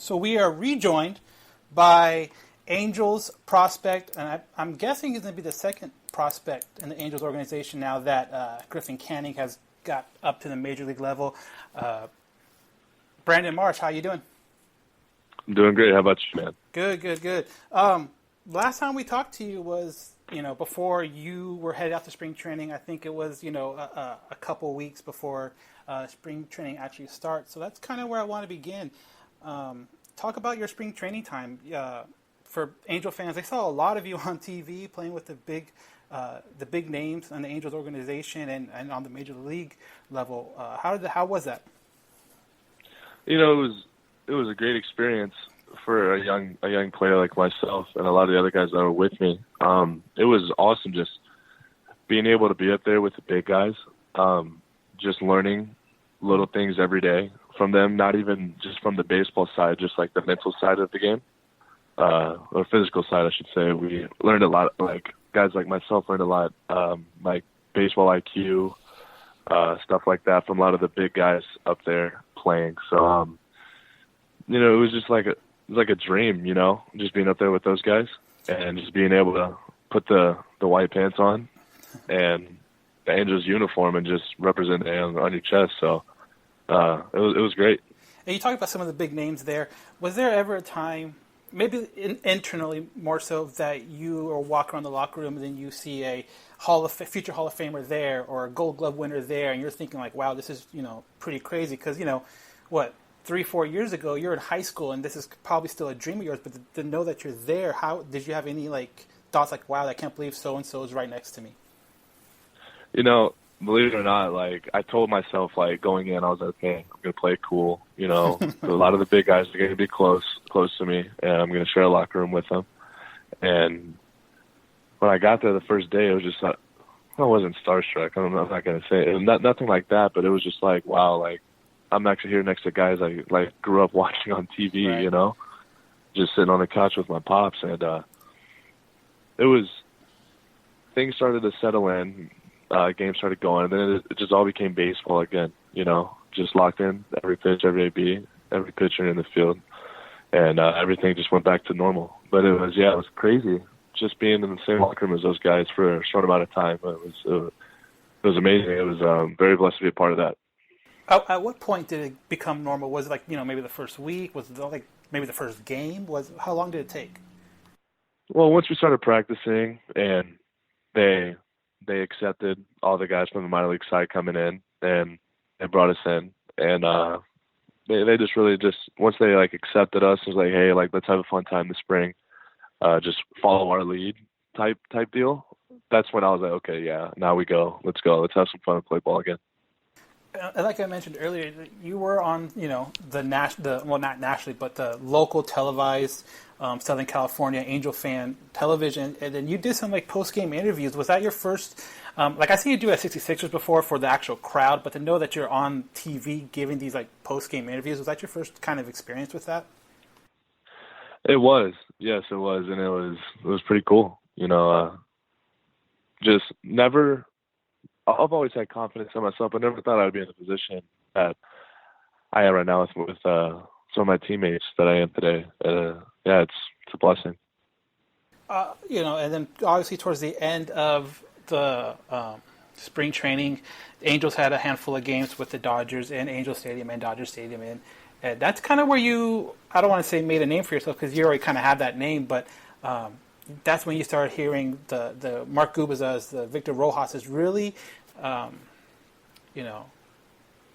So we are rejoined by Angels prospect, and I'm guessing he's going to be the second prospect in the Angels organization now that Griffin Canning has got up to the major league level. Brandon Marsh, how you doing? I'm doing great. How about you, man? Good. Last time we talked to you was, before you were headed out to spring training. I think it was, a couple weeks before spring training actually starts. So that's kind of where I want to begin. Talk about your spring training time. For Angel fans, I saw a lot of you on TV playing with the big names on the Angels organization and on the major league level. How was that? It was a great experience for a young player like myself and a lot of the other guys that were with me. It was awesome just being able to be up there with the big guys, just learning little things every day from them, not even just from the baseball side, just like the mental side of the game, or physical side, I should say. We learned a lot, like guys like myself learned a lot, like baseball IQ, stuff like that from a lot of the big guys up there playing. So, it was just like a dream, just being up there with those guys and just being able to put the white pants on and the Angels uniform and just represent it on your chest. So it was great. And you talk about some of the big names there. Was there ever a time, maybe internally more so, that you or walk around the locker room and then you see a future Hall of Famer there or a Gold Glove winner there, and you're thinking like, wow, this is pretty crazy? Because 3-4 years ago you're in high school and this is probably still a dream of yours, but to know that you're there, how did you have any thoughts like, wow, I can't believe so and so is right next to me? Believe it or not, I told myself, going in, I was like, okay, I'm going to play cool. A lot of the big guys are going to be close to me, and I'm going to share a locker room with them. And when I got there the first day, it was just I wasn't starstruck. I'm not going to say it. It was nothing like that, but it was just wow, I'm actually here next to guys I grew up watching on TV, right. Just sitting on the couch with my pops. And it was, things started to settle in. Games started going, and then it just all became baseball again, just locked in every pitch, every AB, every pitcher in the field, and everything just went back to normal. But it was crazy just being in the same locker room as those guys for a short amount of time. It was amazing. It was very blessed to be a part of that. At what point did it become normal? Was it maybe the first week? Was it maybe the first game? How long did it take? Well, once we started practicing and they accepted all the guys from the minor league side coming in, and they brought us in, and they just really once they accepted us, it was like, hey, let's have a fun time this spring, just follow our lead type deal. That's when I was like, okay, yeah, now let's go, let's have some fun and play ball again. Like I mentioned earlier, you were on, not nationally, but the local televised Southern California Angel fan television, and then you did some post-game interviews. Was that your first? I see you do at 66ers before for the actual crowd, but to know that you're on TV giving these post-game interviews, was that your first kind of experience with that? It was, yes, it was, and it was pretty cool. Just never. I've always had confidence in myself, but never thought I'd be in the position that I am right now with some of my teammates that I am today. It's a blessing. And then obviously towards the end of the spring training, the Angels had a handful of games with the Dodgers in Angel Stadium and Dodger Stadium, and that's kind of where you, I don't want to say made a name for yourself because you already kind of had that name, but that's when you started hearing the Mark Gubazas, the Victor Rojas's really,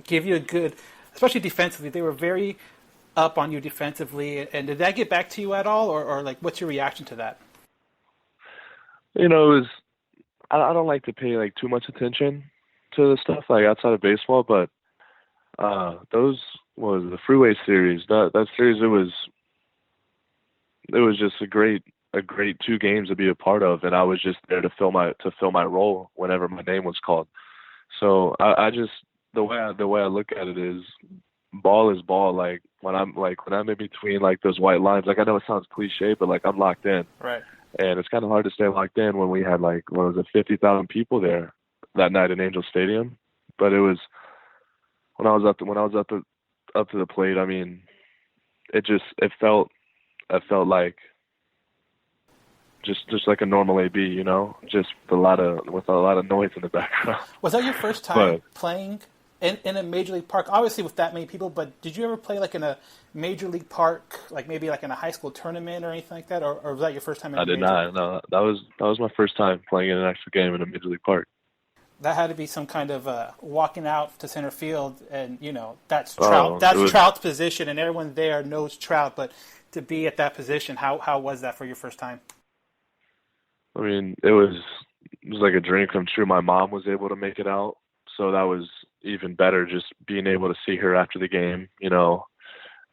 give you a good, especially defensively. They were very up on you defensively. And did that get back to you at all, or what's your reaction to that? It was. I don't like to pay too much attention to the stuff outside of baseball, but those was the Freeway series. That series, it was just a great 2 games to be a part of, and I was just there to fill my role whenever my name was called. So I just the way I look at it is ball is ball. When I'm in between those white lines, I know it sounds cliche, but I'm locked in. Right. And it's kind of hard to stay locked in when we had 50,000 people there that night in Angel Stadium. But it was when I was up to the plate. I mean, it felt like just like a normal AB, just with a lot of noise in the background. Was that your first time But playing in a major league park? Obviously, with that many people, but did you ever play like in a major league park, like maybe like in a high school tournament or anything like that, or was that your first time in I a did major not. league? No, that was my first time playing in an actual game in a major league park. That had to be some kind of walking out to center field, and that's Trout. Oh, it That's was. Trout's position, and everyone there knows Trout. But to be at that position, how was that for your first time? I mean, it was like a dream come true. My mom was able to make it out, so that was even better. Just being able to see her after the game,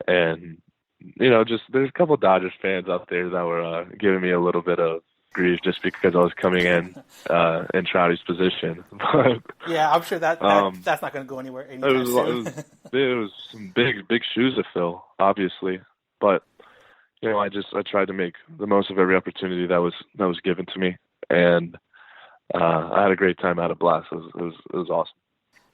and just there's a couple of Dodgers fans out there that were giving me a little bit of grief just because I was coming in Trouty's position. But Yeah, I'm sure that's not going to go anywhere it anytime was soon. it was some big shoes to fill, obviously. But I tried to make the most of every opportunity that was given to me, and I had a great time. I had a blast. It was awesome.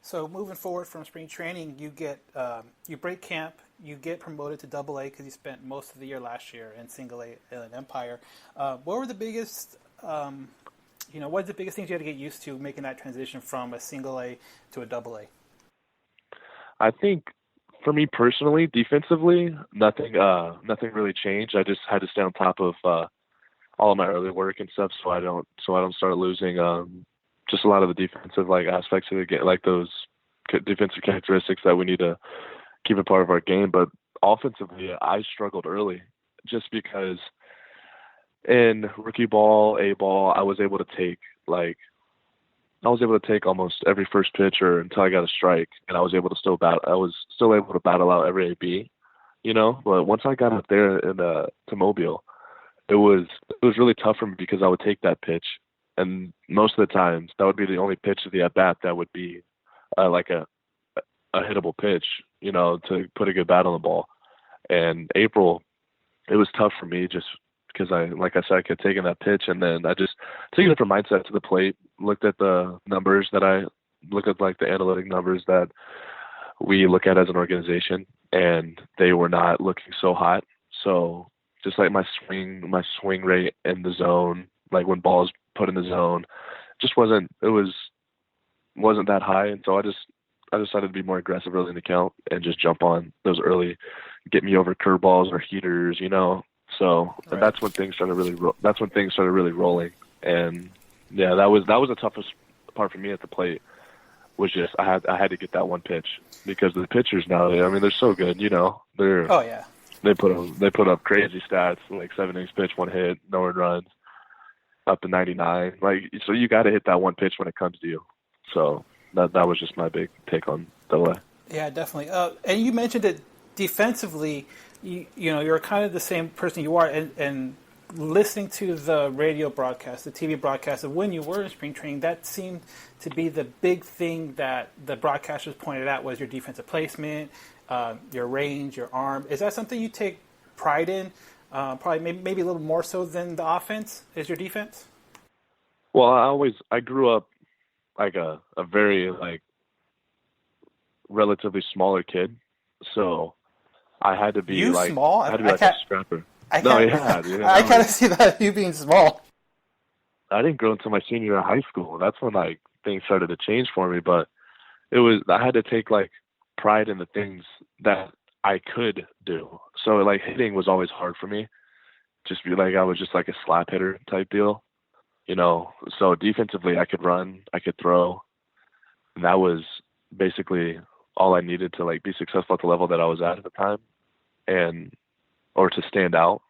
So moving forward from spring training, you break camp, you get promoted to Double A because you spent most of the year last year in Single A in Empire. What were the biggest, what are the biggest things you had to get used to making that transition from a Single A to a Double A? I think for me personally, defensively, nothing really changed. I just had to stay on top of all of my early work and stuff, so I don't start losing just a lot of the defensive aspects of the game, like those defensive characteristics that we need to keep a part of our game. But offensively, I struggled early just because in rookie ball, A ball, I was able to take almost every first pitch or until I got a strike, and I was still able to battle out every AB, But once I got up there to Mobile, it was really tough for me because I would take that pitch, and most of the times that would be the only pitch of the at bat that would be like a hittable pitch, to put a good bat on the ball. And April, it was tough for me just because like I said, I kept taking that pitch, and then I just took a different mindset to the plate, looked at the numbers looked at like the analytic numbers that we look at as an organization, and they were not looking so hot. So just like my swing rate in the zone, like when balls put in the zone, wasn't that high. And so I decided to be more aggressive early in the count and just jump on those early, get me over curveballs or heaters, So Right. that's when things started really rolling. And yeah, that was the toughest part for me at the plate. Was just I had to get that one pitch because the pitchers now, I mean, they're so good, Oh yeah. They put up crazy stats, like 7 innings pitch, 1 hit, no earned runs, up to 99. So you got to hit that one pitch when it comes to you. So that was just my big take on Double A. Yeah, definitely. And you mentioned that defensively, you're kind of the same person you are, and listening to the radio broadcast, the TV broadcast of when you were in spring training, that seemed to be the big thing that the broadcasters pointed out was your defensive placement, your range, your arm. Is that something you take pride in? Probably maybe a little more so than the offense is your defense? Well, I grew up like a very relatively smaller kid, so I had to be You small? I had to be I like can't. a scrapper. I No, can't. yeah, I kind of see that you being small. I didn't grow until my senior year of high school. That's when things started to change for me. But I had to take pride in the things that I could do. So hitting was always hard for me. Just be I was just like a slap hitter type deal, So defensively, I could run, I could throw, and that was basically all I needed to be successful at the level that I was at the time, or to stand out,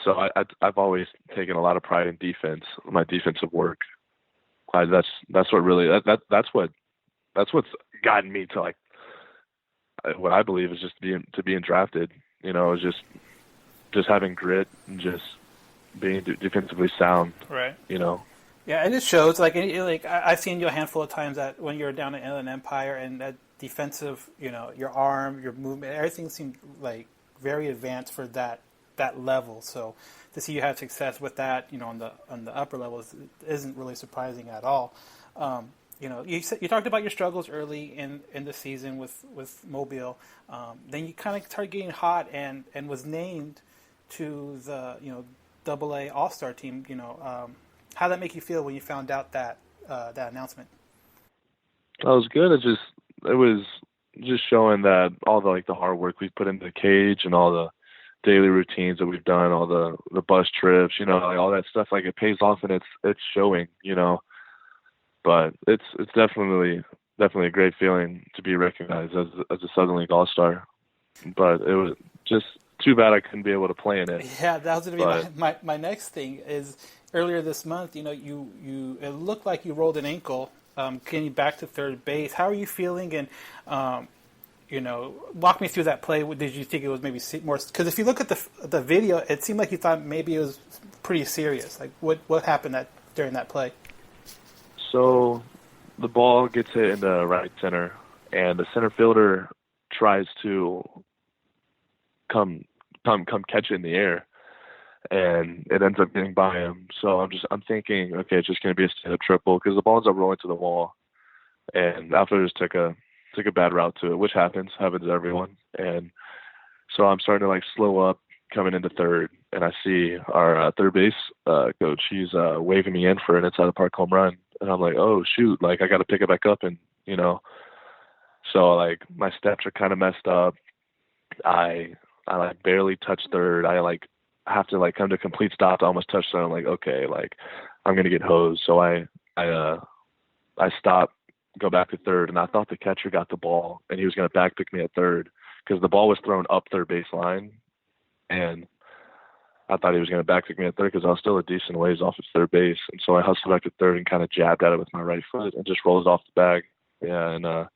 So I've always taken a lot of pride in defense, my defensive work. That's what really that's what's gotten me to what I believe is just being drafted. Is just having grit and just being defensively sound. Right. Yeah, and it shows. I've seen you a handful of times that when you're down at Inland Empire and that defensive, your arm, your movement, everything seemed very advanced for that level. So to see you have success with that, on the upper levels isn't really surprising at all. you talked about your struggles early in the season with Mobile. Then you kind of started getting hot and was named to the Double A All Star team. How did that make you feel when you found out that announcement? That was good. It was just showing that all the hard work we put into the cage and all the daily routines that we've done, all the bus trips, all that stuff, it pays off and it's showing. But it's definitely a great feeling to be recognized as a Southern League All-Star. But it was just too bad I couldn't be able to play in it. Yeah, that was going to be my next thing. Is earlier this month, you it looked like you rolled an ankle, getting back to third base. How are you feeling? And walk me through that play. Did you think it was maybe more? Because if you look at the video, it seemed like you thought maybe it was pretty serious. Like what happened during that play? So the ball gets hit in the right center, and the center fielder tries to come catch it in the air, and it ends up getting by him. So I'm thinking, okay, it's just going to be a stand-up triple because the ball ends up rolling to the wall, and outfielders took a bad route to it, which happens to everyone. And so I'm starting to slow up coming into third, and I see our third base coach. He's waving me in for an inside the park home run. And I'm like, oh, shoot, I got to pick it back up. And, so my steps are kind of messed up. I barely touch third. I have to come to a complete stop to almost touch third. I'm like, okay, I'm going to get hosed. So I stop, go back to third. And I thought the catcher got the ball and he was going to back pick me at third because the ball was thrown up third base line. And I thought he was going to back pick me at third because I was still a decent ways off at third base. And so I hustled back to third and kind of jabbed at it with my right foot and just rolled it off the bag. Yeah, and I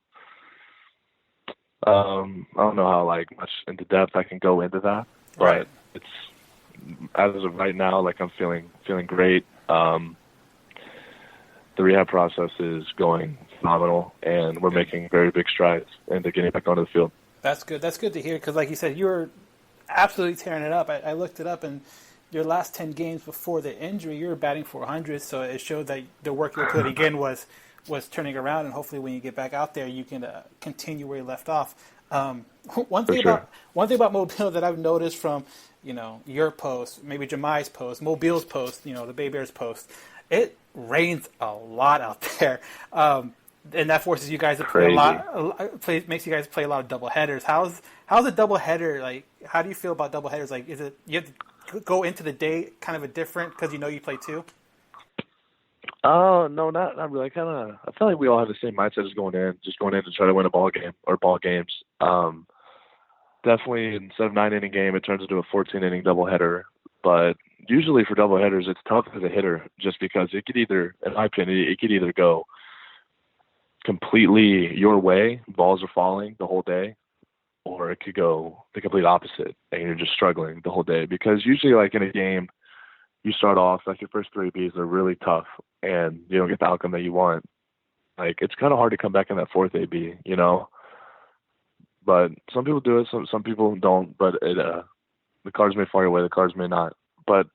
don't know how much into depth I can go into that, but right. It's as of right now, I'm feeling great. The rehab process is going phenomenal, and we're making very big strides into getting back onto the field. That's good. That's good to hear because, like you said, you were absolutely tearing it up. I looked it up, and your last 10 games before the injury, you were batting .400, so it showed that the work you were putting in was turning around, and hopefully when you get back out there, you can continue where you left off. One thing about Mobile that I've noticed from your post, maybe Jemai's post, Mobile's post, the Bay Bears post, it rains a lot out there. And that forces you guys to play makes you guys play a lot of double headers. How's a double header how do you feel about double headers? Is it you have to go into the day kind of a different because you play two? No, not really. I feel like we all have the same mindset as going in to try to win a ball game or ball games. Definitely instead of 9-inning game, it turns into a 14-inning doubleheader. But usually for doubleheaders, it's tough as a hitter just because it could either, in my opinion, go completely your way, balls are falling the whole day, or it could go the complete opposite and you're just struggling the whole day. Because usually in a game, you start off your first 3 Bs are really tough and you don't get the outcome that you want. It's kind of hard to come back in that fourth AB, but some people do it, some people don't, but the cards may fall your way, the cards may not. But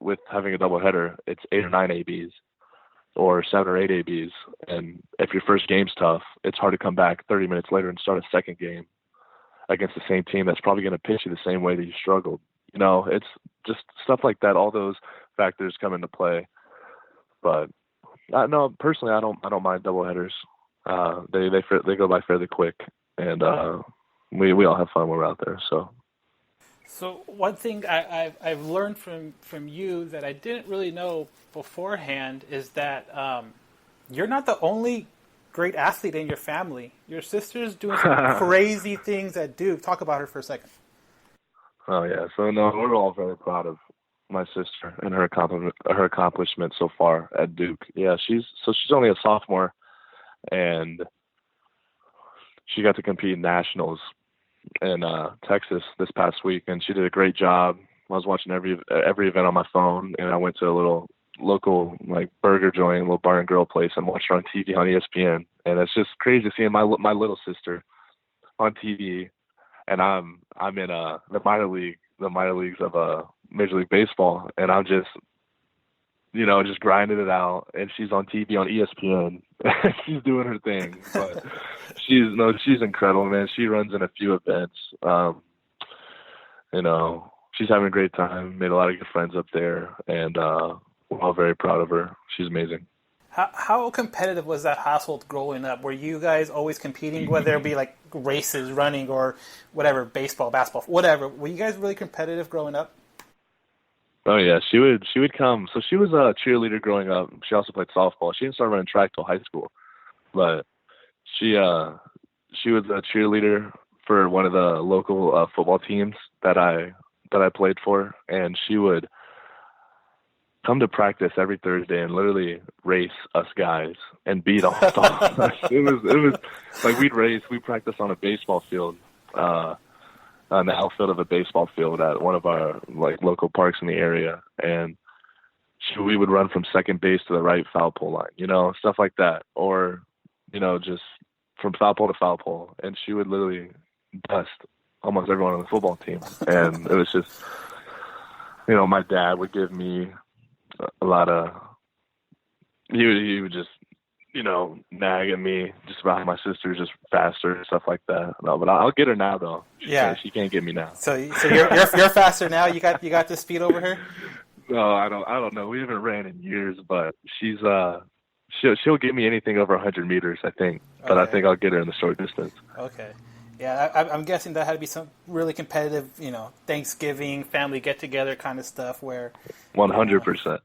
with having a doubleheader, it's 8 or 9 ABs or 7 or 8 ABs. And if your first game's tough, it's hard to come back 30 minutes later and start a second game against the same team that's probably going to pitch you the same way that you struggled. It's just stuff like that. All those factors come into play. But no, personally, I don't mind doubleheaders. They go by fairly quick, and we all have fun when we're out there. So one thing I've learned from you that I didn't really know beforehand is that you're not the only great athlete in your family. Your sister's doing some crazy things at Duke. Talk about her for a second. Oh yeah, so no, we're all very proud of my sister and her accomplishment so far at Duke. Yeah, she's only a sophomore, and she got to compete in nationals in Texas this past week, and she did a great job. I was watching every event on my phone, and I went to a little local burger joint, a little bar and grill place, and watched her on TV on ESPN. And it's just crazy seeing my little sister on TV, and I'm in the minor leagues of Major League Baseball, and I'm just just grinding it out, and she's on TV on ESPN. She's doing her thing, but she's incredible, man. She runs in a few events. She's having a great time. Made a lot of good friends up there, and we're all very proud of her. She's amazing. How competitive was that household growing up? Were you guys always competing, whether it be like races, running, or whatever, baseball, basketball, whatever? Were you guys really competitive growing up? Oh yeah, she would come. So she was a cheerleader growing up. She also played softball. She didn't start running track till high school, but she was a cheerleader for one of the local football teams that I played for, and she would come to practice every Thursday and literally race us guys and beat us. It was like we'd practice on a baseball field, on the outfield of a baseball field at one of our like local parks in the area, and we would run from second base to the right foul pole line, stuff like that, or just from foul pole to foul pole, and she would literally dust almost everyone on the football team, and it was just, my dad would give me a lot of, he would just, nag at me just about how my sister's just faster and stuff like that. No, but I'll get her now though. She can't get me now. So you're faster now. You got the speed over her. No, I don't know. We haven't ran in years, but she'll get me anything over 100 meters, I think. But okay. I think I'll get her in the short distance. Okay. Yeah, I'm guessing that had to be some really competitive, Thanksgiving family get together kind of stuff where. 100%.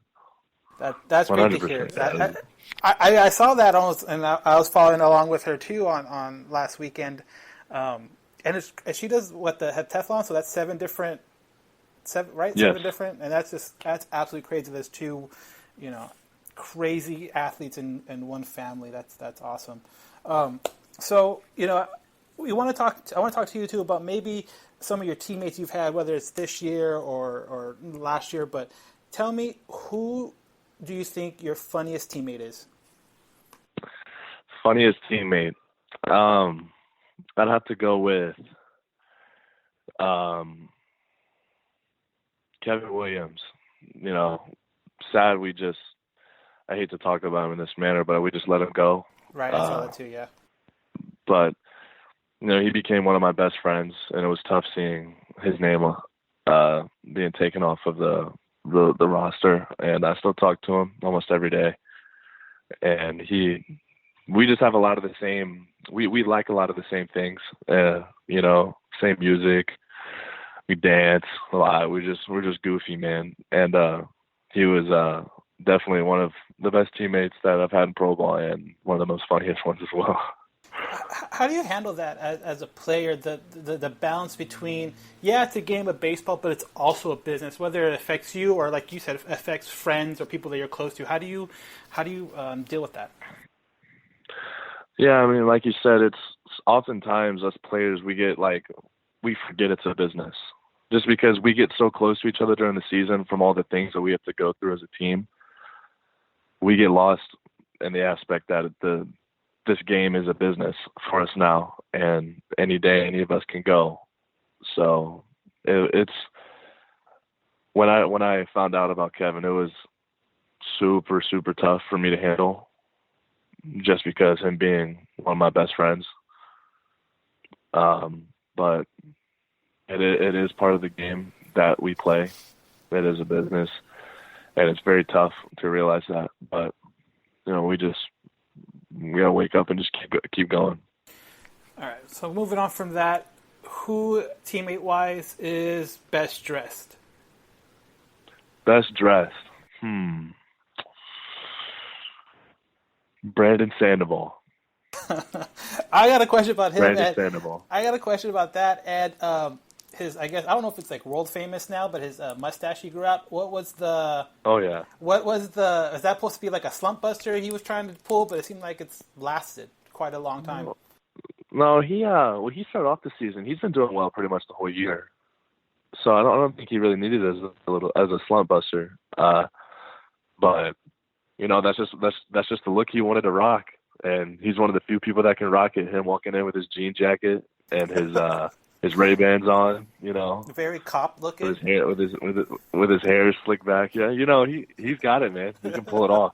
That's great to hear. I saw that almost, and I was following along with her too on last weekend, and she does the heptathlon, so that's seven different, right? Yes. 7 different, and that's absolutely crazy. There's 2, crazy athletes in one family. That's awesome. So I want to talk to you too about maybe some of your teammates you've had, whether it's this year or last year. But tell me, who do you think your funniest teammate is? Funniest teammate, I'd have to go with Kevin Williams. Sad I hate to talk about him in this manner, but we just let him go. Right, I saw that too, yeah. But he became one of my best friends, and it was tough seeing his name being taken off of the roster. And I still talk to him almost every day. And we just have a lot of the same. We like a lot of the same things. Same music. We dance a lot. We're just goofy, man. And he was definitely one of the best teammates that I've had in pro ball, and one of the most funniest ones as well. How do you handle that as a player, the balance between, it's a game of baseball, but it's also a business, whether it affects you or, like you said, affects friends or people that you're close to? How do you deal with that? Yeah, I mean, like you said, it's oftentimes us players, we forget it's a business. Just because we get so close to each other during the season from all the things that we have to go through as a team, we get lost in the aspect that this game is a business for us now, and any day any of us can go. So it's when I found out about Kevin, it was super, super tough for me to handle, just because him being one of my best friends. But it is part of the game that we play. It is a business, and it's very tough to realize that. But we gotta wake up and just keep going. All right. So moving on from that, who teammate wise is best dressed? Best dressed. Brandon Sandoval. I got a question about him. Brandon Sandoval. I got a question about that, and his, I guess, I don't know if it's like world famous now, but his mustache he grew out. What was the? Oh yeah. What was the? Is that supposed to be like a slump buster he was trying to pull? But it seemed like it's lasted quite a long time. No, he started off the season. He's been doing well pretty much the whole year. So I don't think he really needed it as a slump buster. But that's just the look he wanted to rock, and he's one of the few people that can rock it. Him walking in with his jean jacket and his his Ray-Bans on, you know, Very cop looking. with his hair with his hair slicked back. Yeah, you know, he's got it, man. He can pull it off.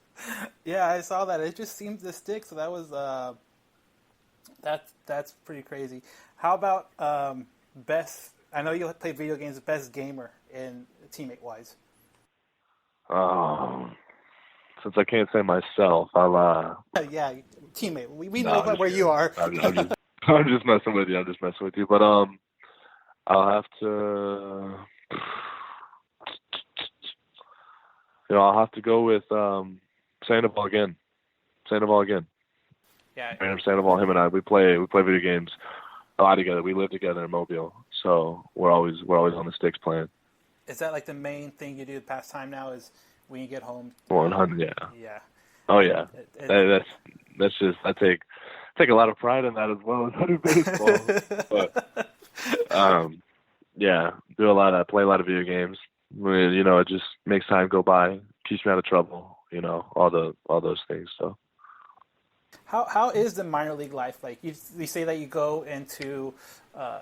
Yeah, I saw that. It just seemed to stick. So that was that's pretty crazy. How about best? I know you play video games. Best gamer in teammate wise. Since I can't say myself, I'll Yeah, teammate. We no, know I'm just where kidding. you are. I'm just I'm just messing with you. I'm just messing with you. But I'll have to I'll have to go with Sandoval again. Sandoval again. Yeah. Sandoval, him and I, we play video games a lot together. We live together in Mobile, so we're always on the sticks playing. Is that like the main thing you do the pastime now? Is when you get home? 100, yeah. Yeah. Oh yeah. That's just I take a lot of pride in that as well as other baseball. But yeah, play a lot of video games. You know, it just makes time go by, keeps me out of trouble. You know, all those things. So. How is the minor league life like? You say that you go into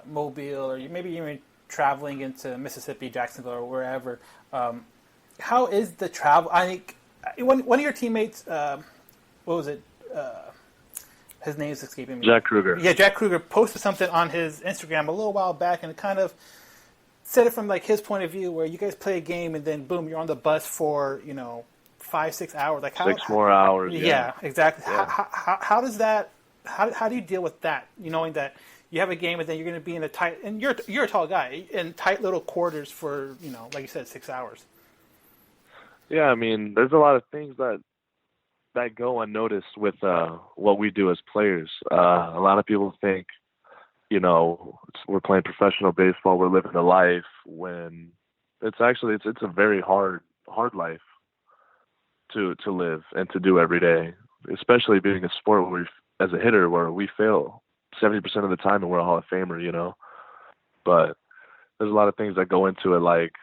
Mobile, or you maybe even traveling into Mississippi, Jacksonville, or wherever. How is the travel? I think one of your teammates, what was it? His name's escaping me. Jack Kruger. Yeah, Jack Kruger posted something on his Instagram a little while back, and it kind of said it from like his point of view, where you guys play a game and then boom, you're on the bus for 5-6 hours. Like 6 more hours. Yeah, exactly. Yeah. How does that? How do you deal with that? You knowing that you have a game and then you're going to be in a tight, and you're a tall guy in tight little quarters for like you said, 6 hours. Yeah, I mean, there's a lot of things that go unnoticed with what we do as players. A lot of people think, we're playing professional baseball, we're living a life, when it's a very hard life to live and to do every day, especially being a sport where as a hitter where we fail 70% of the time and we're a Hall of Famer, but there's a lot of things that go into it, like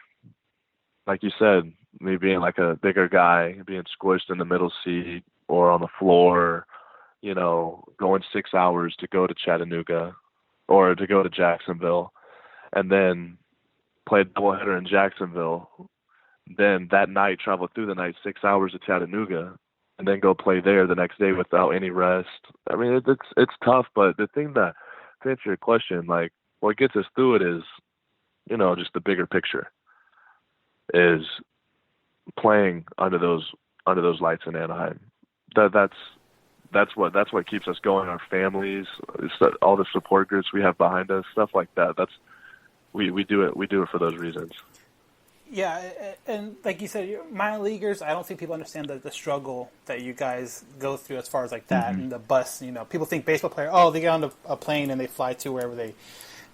you said, me being like a bigger guy, being squished in the middle seat or on the floor, going 6 hours to go to Chattanooga or to go to Jacksonville and then play a doubleheader in Jacksonville. Then that night, travel through the night 6 hours to Chattanooga and then go play there the next day without any rest. I mean, it's tough, but the thing to answer your question, like what gets us through it is, just the bigger picture is playing under those lights in Anaheim. That's what keeps us going. Our families, all the support groups we have behind us, stuff like that. We do it for those reasons. Yeah, and like you said, minor leaguers, I don't think people understand the struggle that you guys go through as far as like that and the bus. People think baseball player, they get on a plane and they fly to wherever they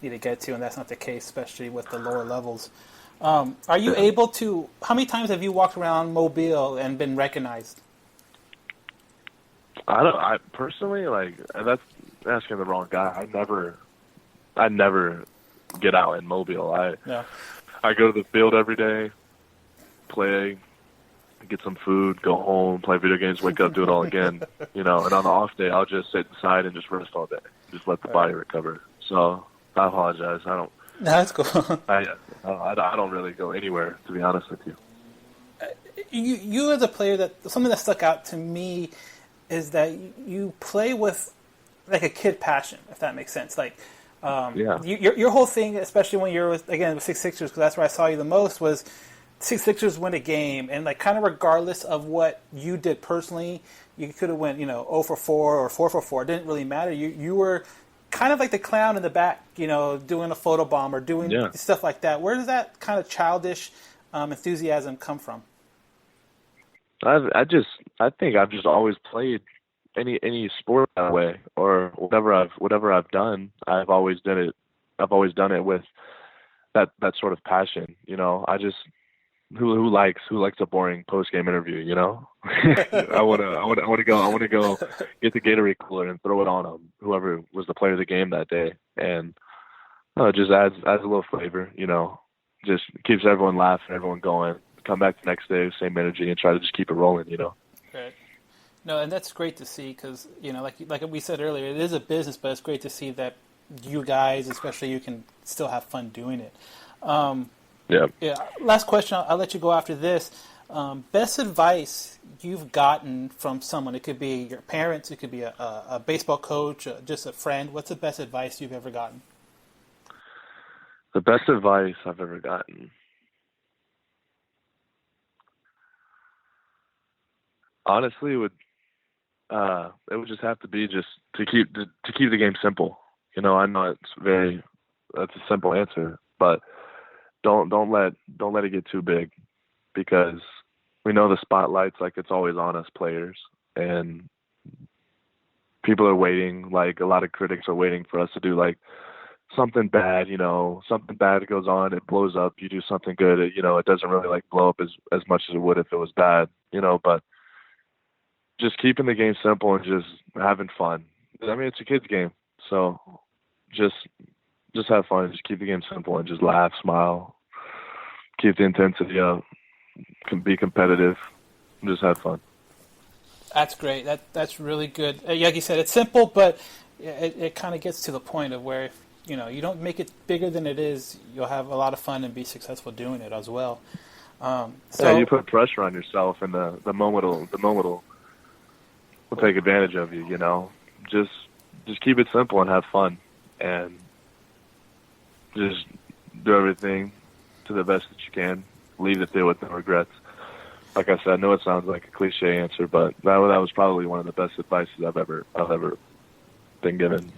need to get to, and that's not the case, especially with the lower levels. Are you able to? How many times have you walked around Mobile and been recognized? I personally, that's asking the wrong guy. I never get out in Mobile. I go to the field every day, play, get some food, go home, play video games, wake up, do it all again. And on the off day, I'll just sit inside and just rest all day, just let the body recover. So I apologize. I don't. That's cool. I don't really go anywhere, to be honest with you. You as a player, something that stuck out to me is that you play with like a kid passion, if that makes sense. Like, your whole thing, especially when you're with 6 Sixers, because that's where I saw you the most, was 6 Sixers win a game, and like kind of regardless of what you did personally, you could have went 0 for 4 or 4 for 4. It didn't really matter. You were kind of like the clown in the back, doing a photo bomb or doing stuff like that. Where does that kind of childish enthusiasm come from? I think I've just always played any sport that way, or whatever I've done. I've always done it with that sort of passion. I just who likes a boring post game interview? I want to go get the Gatorade cooler and throw it on them, whoever was the player of the game that day, and it just adds a little flavor. Just keeps everyone laughing, everyone going. Come back the next day, same energy, and try to just keep it rolling. Right. No, and that's great to see because like we said earlier, it is a business, but it's great to see that you guys, especially, you can still have fun doing it. Yeah. Yeah. Last question. I'll let you go after this. Best advice you've gotten from someone? It could be your parents. It could be a baseball coach, just a friend. What's the best advice you've ever gotten? The best advice I've ever gotten. Honestly, it would just have to be just to keep the game simple. I know that's a simple answer, but don't let it get too big, because we know the spotlight's like it's always on us players, and people are waiting. Like, a lot of critics are waiting for us to do like something bad. Something bad goes on, it blows up. You do something good, it doesn't really like blow up as much as it would if it was bad. But just keeping the game simple and just having fun. I mean, it's a kid's game, so just have fun. Just keep the game simple and just laugh, smile, keep the intensity up, be competitive, and just have fun. That's great. That's really good. Like you said, it's simple, but it kind of gets to the point of where, you don't make it bigger than it is. You'll have a lot of fun and be successful doing it as well. You put pressure on yourself, and the moment will take advantage of you. Just keep it simple and have fun, and just do everything to the best that you can. Leave it there with no regrets. Like I said, I know it sounds like a cliche answer, but that was probably one of the best advices I've ever been given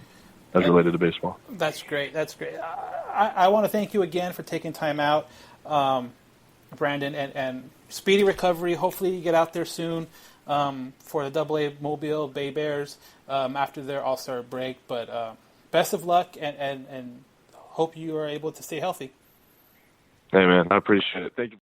as related to baseball. That's great. That's great. I want to thank you again for taking time out, Brandon, and speedy recovery. Hopefully you get out there soon for the AA Mobile Bay Bears after their All-Star break. But best of luck, and hope you are able to stay healthy. Hey, man, I appreciate it. Thank you.